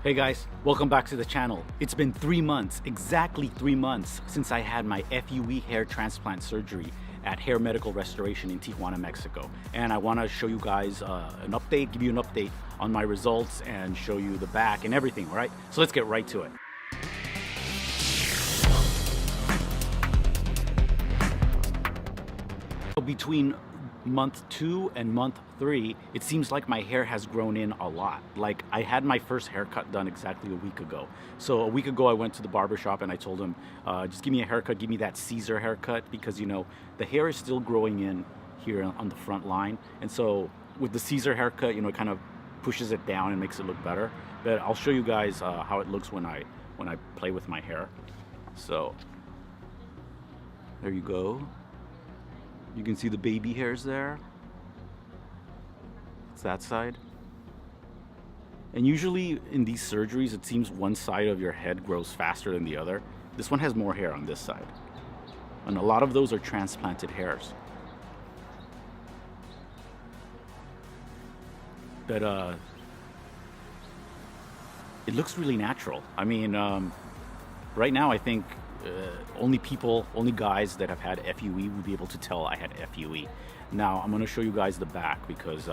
Hey guys, welcome back to the channel. It's been 3 months, exactly 3 months, since I had my FUE hair transplant surgery at Hair Medical Restoration in Tijuana, Mexico. And I want to show you guys an update, give you an update on my results and show you the back and everything, all right? So let's get right to it. Between month 2 and month 3, it seems like my hair has grown in a lot. Like, I had my first haircut done exactly a week ago. So a week ago I went to the barber shop and I told him, just give me a haircut, give me that Caesar haircut, because you know the hair is still growing in here on the front line. And so with the Caesar haircut, you know, it kind of pushes it down and makes it look better. But I'll show you guys how it looks when I play with my hair. So there you go. You can see the baby hairs there. It's that side. And usually in these surgeries, it seems one side of your head grows faster than the other. This one has more hair on this side. And a lot of those are transplanted hairs. But it looks really natural. I mean, right now I think only guys that have had FUE would be able to tell I had FUE. Now I'm gonna show you guys the back because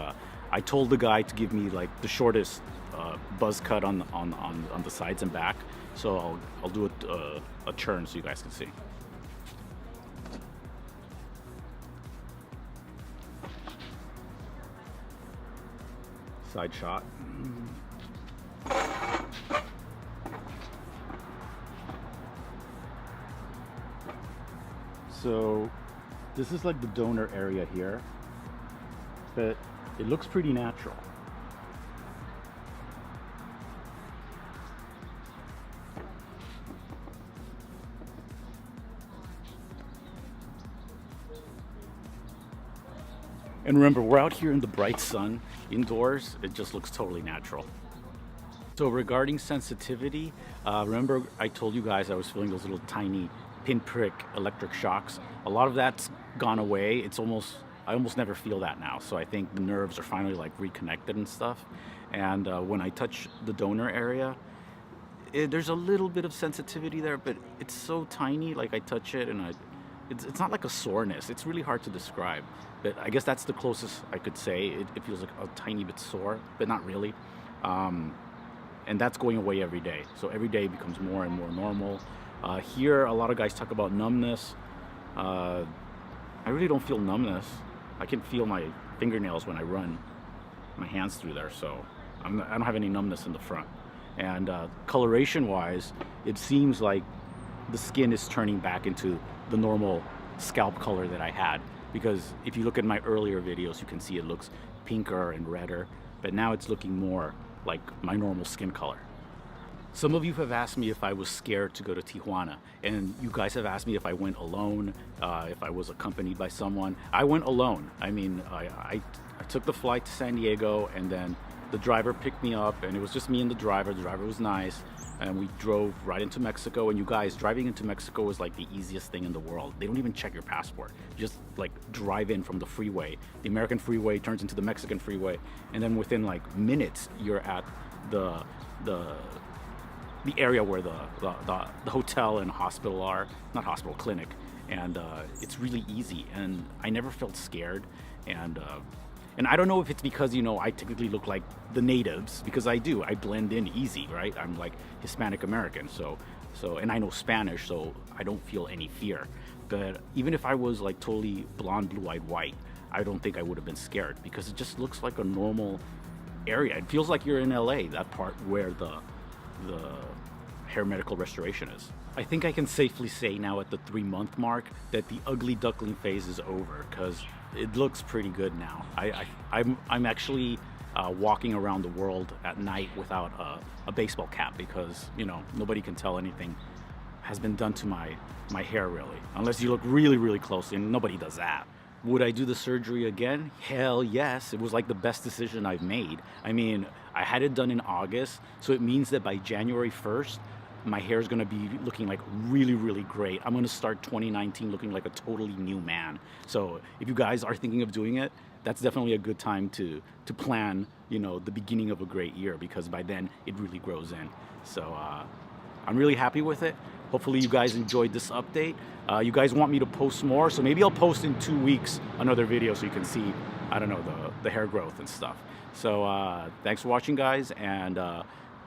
I told the guy to give me like the shortest buzz cut on the sides and back. So I'll do a turn so you guys can see. Side shot. So this is like the donor area here, but it looks pretty natural. And remember, we're out here in the bright sun, indoors, it just looks totally natural. So regarding sensitivity, remember I told you guys I was feeling those little tiny pinprick electric shocks. A lot of that's gone away. I almost never feel that now. So I think the nerves are finally like reconnected and stuff. And when I touch the donor area, there's a little bit of sensitivity there, but it's so tiny. Like I touch it and it's not like a soreness. It's really hard to describe, but I guess that's the closest I could say. It feels like a tiny bit sore, but not really. And that's going away every day. So every day becomes more and more normal. Here, a lot of guys talk about numbness. I really don't feel numbness. I can feel my fingernails when I run my hands through there, so I don't have any numbness in the front. And coloration-wise, it seems like the skin is turning back into the normal scalp color that I had. Because if you look at my earlier videos, you can see it looks pinker and redder, but now it's looking more like my normal skin color. Some of you have asked me if I was scared to go to Tijuana, and you guys have asked me if I went alone, if I was accompanied by someone. I went alone. I mean, I took the flight to San Diego, and then the driver picked me up, and it was just me and the driver. The driver was nice, and we drove right into Mexico. And you guys, driving into Mexico is like the easiest thing in the world. They don't even check your passport. You just like drive in from the freeway. The American freeway turns into the Mexican freeway, and then within like minutes, you're at the area where the hotel and hospital are, not hospital, clinic, and it's really easy, and I never felt scared, and I don't know if it's because, you know, I typically look like the natives, because I do, I blend in easy, right? I'm like Hispanic American, so and I know Spanish, so I don't feel any fear. But even if I was like totally blonde, blue-eyed, white, I don't think I would have been scared, because it just looks like a normal area. It feels like you're in LA, that part where the Hair Medical Restoration is. I think I can safely say now at the 3-month mark that the ugly duckling phase is over, because it looks pretty good now. I'm actually walking around the world at night without a baseball cap, because, you know, nobody can tell anything has been done to my hair, really, unless you look really, really closely, and nobody does that. Would I do the surgery again? Hell yes. It was like the best decision I've made. I mean, I had it done in August, so it means that by January 1st, my hair is gonna be looking like really, really great. I'm gonna start 2019 looking like a totally new man. So if you guys are thinking of doing it, that's definitely a good time to plan, you know, the beginning of a great year, because by then it really grows in. So I'm really happy with it. Hopefully you guys enjoyed this update. You guys want me to post more, so maybe I'll post in 2 weeks another video so you can see, I don't know, the hair growth and stuff. So thanks for watching, guys, and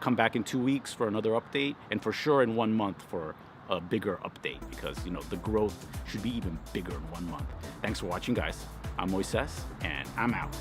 come back in 2 weeks for another update, and for sure in 1 month for a bigger update, because, you know, the growth should be even bigger in 1 month. Thanks for watching, guys. I'm Moises, and I'm out.